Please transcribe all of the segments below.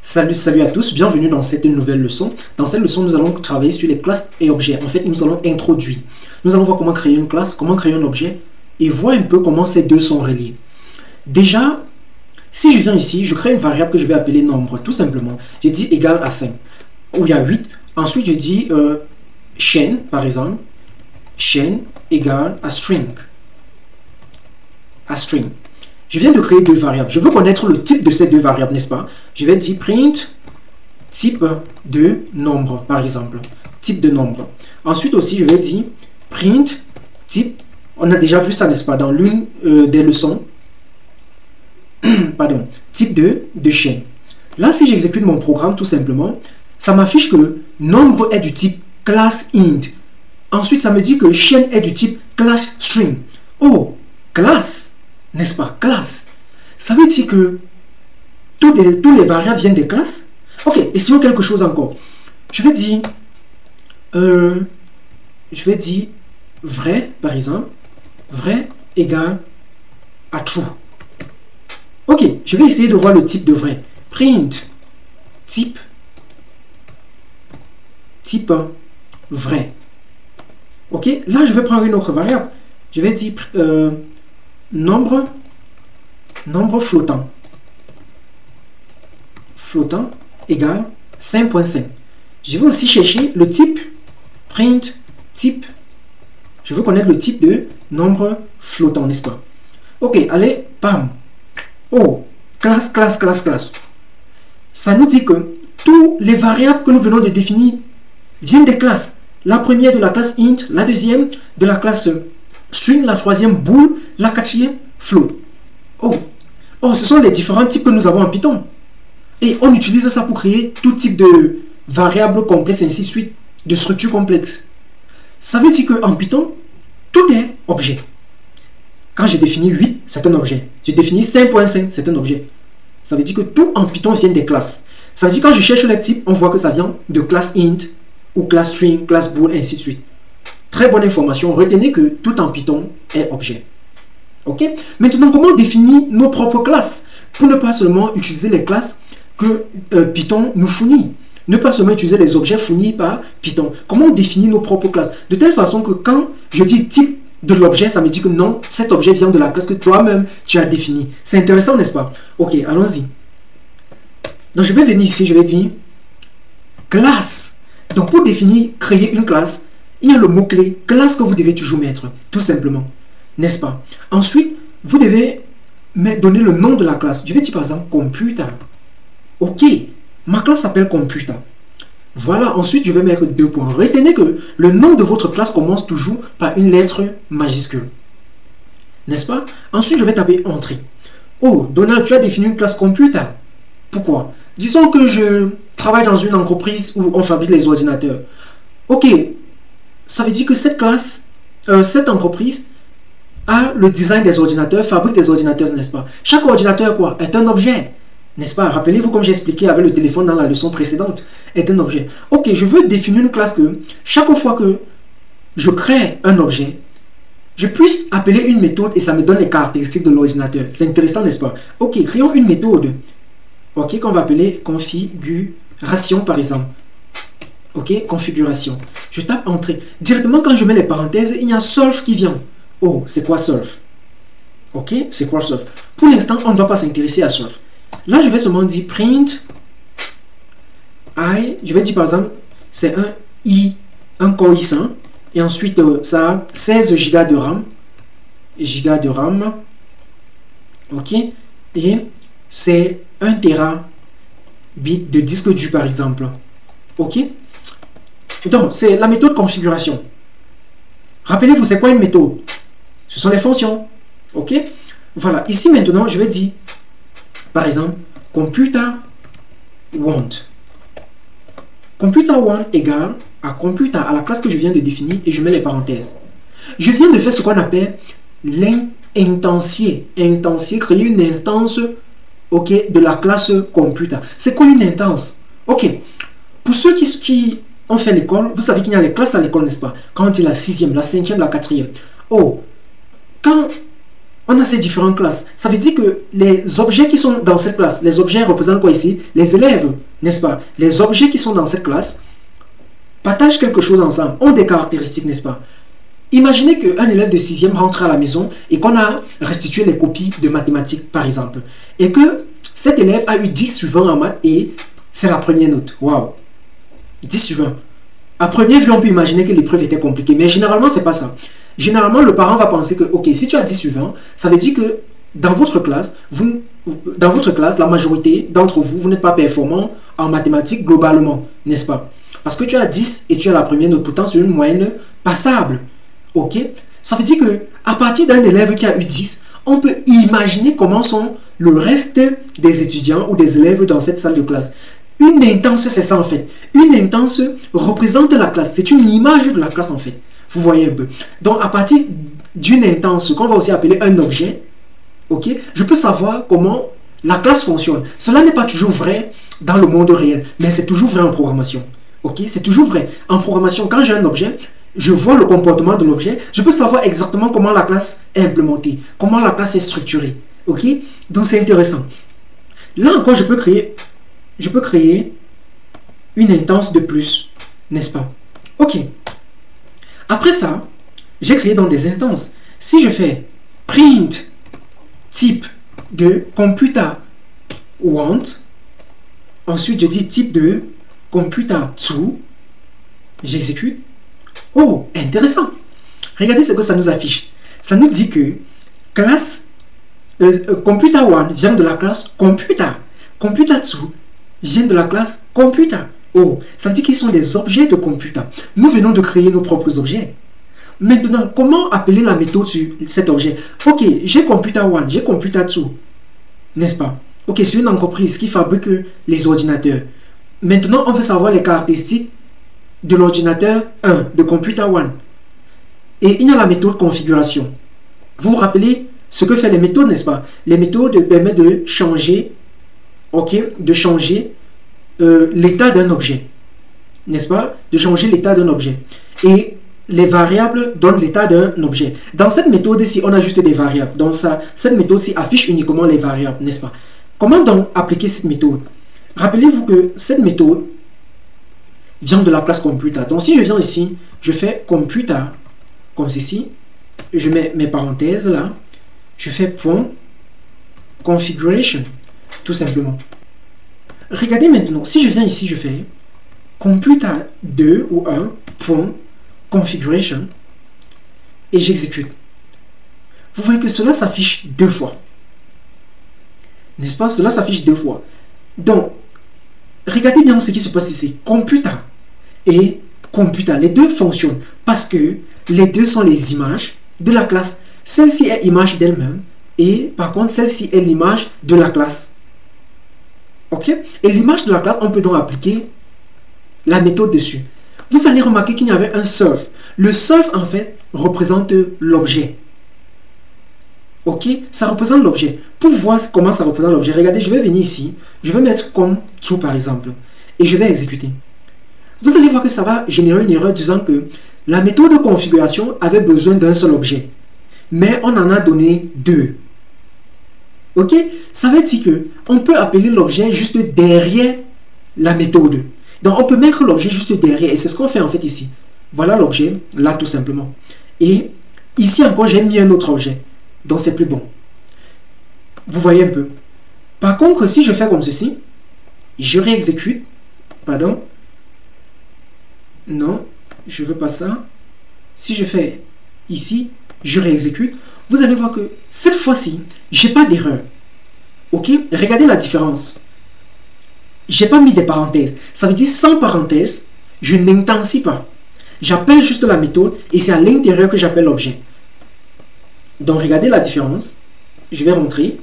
Salut à tous, bienvenue dans cette nouvelle leçon. Dans cette leçon, nous allons travailler sur les classes et objets. En fait, nous allons introduire. Nous allons voir comment créer une classe, comment créer un objet et voir un peu comment ces deux sont reliés. Déjà, si je viens ici, je crée une variable que je vais appeler nombre, tout simplement. Je dis égal à 5, où il y a 8. Ensuite, je dis chaîne, par exemple. Chaîne égale à string. Je viens de créer deux variables. Je veux connaître le type de ces deux variables, n'est-ce pas? Je vais dire print type de nombre, par exemple. Type de nombre. Ensuite aussi, je vais dire print type. On a déjà vu ça, n'est-ce pas, dans l'une des leçons. Pardon. Type de chaîne. Là, si j'exécute mon programme, tout simplement, ça m'affiche que nombre est du type class int. Ensuite, ça me dit que chaîne est du type class string. Oh, classe, n'est-ce pas? Classe. Ça veut dire que tous les variables viennent des classes. Ok, essayons quelque chose encore. Je vais dire vrai, par exemple. Vrai égale à true. Ok, je vais essayer de voir le type de vrai. Print type vrai. Ok, là je vais prendre une autre variable. Je vais dire nombre flottant. Flottant égale 5.5. Je vais aussi chercher le type print type. Je veux connaître le type de nombre flottant, n'est-ce pas? Ok, allez, bam. Oh, classe. Ça nous dit que toutes les variables que nous venons de définir viennent des classes. La première de la classe int, la deuxième de la classe string, la troisième bool, la quatrième float. Oh, ce sont les différents types que nous avons en Python. Et on utilise ça pour créer tout type de variables complexes, ainsi de suite, de structures complexes. Ça veut dire qu'en Python, tout est objet. Quand je définis 8, c'est un objet. Je définis 5.5, c'est un objet. Ça veut dire que tout en Python vient des classes. Ça veut dire que quand je cherche les types, on voit que ça vient de classe int, ou classe string, classe bool, ainsi de suite. Très bonne information. Retenez que tout en Python est objet. Ok? Maintenant, comment définir nos propres classes pour ne pas seulement utiliser les classes que Python nous fournit? Ne pas seulement utiliser les objets fournis par Python. Comment définir nos propres classes? De telle façon que quand je dis type de l'objet, ça me dit que non, cet objet vient de la classe que toi-même tu as définie. C'est intéressant, n'est-ce pas? Ok, allons-y. Donc, je vais venir ici, je vais dire classe. Donc, pour définir, créer une classe, il y a le mot-clé classe que vous devez toujours mettre, tout simplement. N'est-ce pas? Ensuite, vous devez donner le nom de la classe. Je vais dire par exemple computer. Ok, ma classe s'appelle computer. Voilà, ensuite je vais mettre 2 points. Retenez que le nom de votre classe commence toujours par une lettre majuscule. N'est-ce pas? Ensuite, je vais taper entrée. Oh, Donald, tu as défini une classe computer. Pourquoi? Disons que je travaille dans une entreprise où on fabrique les ordinateurs. Ok, ça veut dire que cette classe, cette entreprise a le design des ordinateurs, fabrique des ordinateurs, n'est-ce pas? Chaque ordinateur, quoi, est un objet, n'est-ce pas? Rappelez-vous, comme j'ai expliqué avec le téléphone dans la leçon précédente, est un objet. Ok, je veux définir une classe que chaque fois que je crée un objet, je puisse appeler une méthode et ça me donne les caractéristiques de l'ordinateur. C'est intéressant, n'est-ce pas? Ok, créons une méthode. Ok, qu'on va appeler configuration, par exemple. Ok, configuration. Je tape entrée. Directement, quand je mets les parenthèses, il y a solve qui vient. Oh, c'est quoi solve? Ok, c'est quoi solve? Pour l'instant, on ne doit pas s'intéresser à solve. Là, je vais seulement dire print I. Je vais dire par exemple, c'est un Core i5. Et ensuite, ça a 16 Go de RAM. Giga de RAM. Ok. Et c'est 1 Tbit de disque dur, par exemple. Ok. Donc, c'est la méthode configuration. Rappelez-vous, c'est quoi une méthode? Ce sont les fonctions. Ok. Voilà. Ici, maintenant, je vais dire, par exemple, computer want. Computer want égale à computer, à la classe que je viens de définir, et je mets les parenthèses. Je viens de faire ce qu'on appelle l'instancier. Instancier, créer une instance, ok, de la classe computer. C'est quoi une instance? Ok. Pour ceux qui ont fait l'école, vous savez qu'il y a les classes à l'école, n'est-ce pas? Quand on dit la 6e, la 5e, la 4e. Oh, quand on a ces différentes classes. Ça veut dire que les objets qui sont dans cette classe, les objets représentent quoi ici? Les élèves, n'est-ce pas? Les objets qui sont dans cette classe partagent quelque chose ensemble, ont des caractéristiques, n'est-ce pas? Imaginez qu'un élève de 6e rentre à la maison et qu'on a restitué les copies de mathématiques, par exemple. Et que cet élève a eu 10 sur 20 en maths et c'est la première note. Waouh! 10 sur 20. À première vue, on peut imaginer que l'épreuve était compliquée. Mais généralement, c'est pas ça. Généralement, le parent va penser que, ok, si tu as 10 sur 20, ça veut dire que dans votre classe, la majorité d'entre vous, vous n'êtes pas performant en mathématiques globalement, n'est-ce pas? Parce que tu as 10 et tu as la première note, pourtant c'est une moyenne passable. Ok? Ça veut dire que à partir d'un élève qui a eu 10, on peut imaginer comment sont le reste des étudiants ou des élèves dans cette salle de classe. Une intense, c'est ça en fait. Une intense représente la classe. C'est une image de la classe en fait. Vous voyez un peu. Donc à partir d'une intense, qu'on va aussi appeler un objet, ok, je peux savoir comment la classe fonctionne. Cela n'est pas toujours vrai dans le monde réel, mais c'est toujours vrai en programmation. Ok, c'est toujours vrai. En programmation, quand j'ai un objet, je vois le comportement de l'objet, je peux savoir exactement comment la classe est implémentée, comment la classe est structurée. Ok, donc c'est intéressant. Là encore, je peux créer une intense de plus, n'est-ce pas? Ok. Après ça, j'ai créé dans des instances. Si je fais print type de computer want, ensuite je dis type de computer to, j'exécute. Oh, intéressant. Regardez ce que ça nous affiche. Ça nous dit que classe computer one vient de la classe computer. Computer to vient de la classe computer. Oh, ça veut dire qu'ils sont des objets de computer. Nous venons de créer nos propres objets. Maintenant, comment appeler la méthode sur cet objet? Ok, j'ai computer one, j'ai computer two, n'est-ce pas? Ok, c'est une entreprise qui fabrique les ordinateurs. Maintenant, on veut savoir les caractéristiques de l'ordinateur 1, de computer one. Et il y a la méthode configuration. Vous vous rappelez ce que fait les méthodes, n'est-ce pas? Les méthodes permettent de changer, ok, de changer l'état d'un objet, n'est-ce pas? De changer l'état d'un objet. Et les variables donnent l'état d'un objet. Dans cette méthode-ci, on a juste des variables. Donc cette méthode-ci affiche uniquement les variables, n'est-ce pas? Comment donc appliquer cette méthode? Rappelez-vous que cette méthode vient de la classe computer. Donc si je viens ici, je fais computer, comme ceci, je mets mes parenthèses là, je fais point configuration, tout simplement. Regardez maintenant, si je viens ici, je fais computer 2 ou 1 point configuration et j'exécute. Vous voyez que cela s'affiche 2 fois. N'est-ce pas? Cela s'affiche 2 fois. Donc, regardez bien ce qui se passe ici. Computer et computer, les deux fonctionnent parce que les deux sont les images de la classe. Celle-ci est image d'elle-même et par contre, celle-ci est l'image de la classe. Ok? Et l'image de la classe, on peut donc appliquer la méthode dessus. Vous allez remarquer qu'il y avait un self. Le self, en fait, représente l'objet. Ok? Ça représente l'objet. Pour voir comment ça représente l'objet, regardez, je vais venir ici. Je vais mettre comme true, par exemple. Et je vais exécuter. Vous allez voir que ça va générer une erreur disant que la méthode de configuration avait besoin d'un seul objet. Mais on en a donné 2. Ok? Ça veut dire qu'on peut appeler l'objet juste derrière la méthode. Donc, on peut mettre l'objet juste derrière. Et c'est ce qu'on fait en fait ici. Voilà l'objet, là tout simplement. Et ici encore, j'ai mis un autre objet. Donc, c'est plus bon. Vous voyez un peu. Par contre, si je fais comme ceci, je réexécute. Pardon. Non, je ne veux pas ça. Si je fais ici, je réexécute. Vous allez voir que cette fois-ci, je n'ai pas d'erreur. Ok? Regardez la différence. Je n'ai pas mis des parenthèses. Ça veut dire sans parenthèses, je n'intensifie pas. J'appelle juste la méthode et c'est à l'intérieur que j'appelle l'objet. Donc regardez la différence. Je vais rentrer.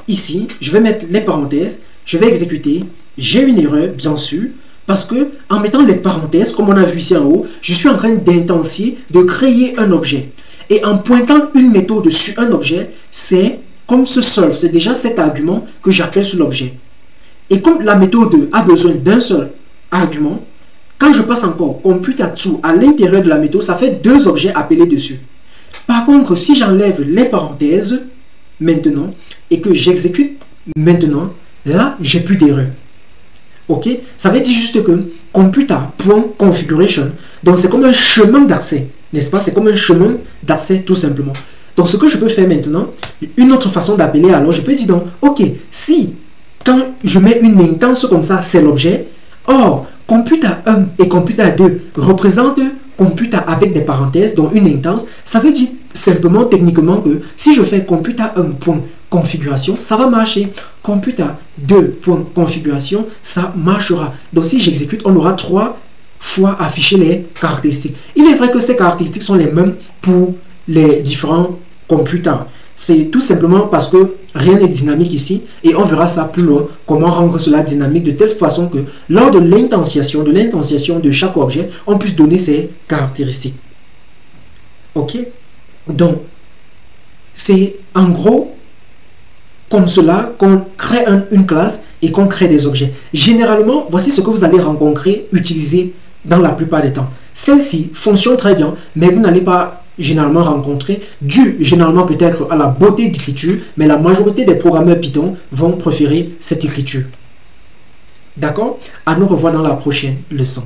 Ici, je vais mettre les parenthèses. Je vais exécuter. J'ai une erreur, bien sûr. Parce que en mettant les parenthèses, comme on a vu ici en haut, je suis en train d'intensifier, de créer un objet. Et en pointant une méthode sur un objet, c'est comme ce self. C'est déjà cet argument que j'appelle sur l'objet. Et comme la méthode a besoin d'un seul argument, quand je passe encore computer to à l'intérieur de la méthode, ça fait 2 objets appelés dessus. Par contre, si j'enlève les parenthèses maintenant et que j'exécute maintenant, là, j'ai plus d'erreur. Ok? Ça veut dire juste que computer.configuration, donc c'est comme un chemin d'accès, n'est-ce pas? C'est comme un chemin d'accès tout simplement. Donc ce que je peux faire maintenant, une autre façon d'appeler, alors je peux dire donc, ok, si quand je mets une instance comme ça, c'est l'objet, or computer 1 et computer 2 représentent computer avec des parenthèses, donc une instance, ça veut dire simplement techniquement que si je fais computer 1.configuration, ça va marcher. Computer 2.configuration, ça marchera. Donc si j'exécute, on aura 3 fois affiché les caractéristiques. Il est vrai que ces caractéristiques sont les mêmes pour les différents computers. C'est tout simplement parce que rien n'est dynamique ici et on verra ça plus loin, comment rendre cela dynamique de telle façon que lors de l'intensiation de chaque objet, on puisse donner ses caractéristiques. Ok? Donc, c'est en gros comme cela qu'on crée une classe et qu'on crée des objets. Généralement, voici ce que vous allez rencontrer, utiliser dans la plupart des temps. Celle-ci fonctionne très bien, mais vous n'allez pas généralement rencontrer, dû généralement peut-être à la beauté d'écriture, mais la majorité des programmeurs Python vont préférer cette écriture. D'accord? À nous revoir dans la prochaine leçon.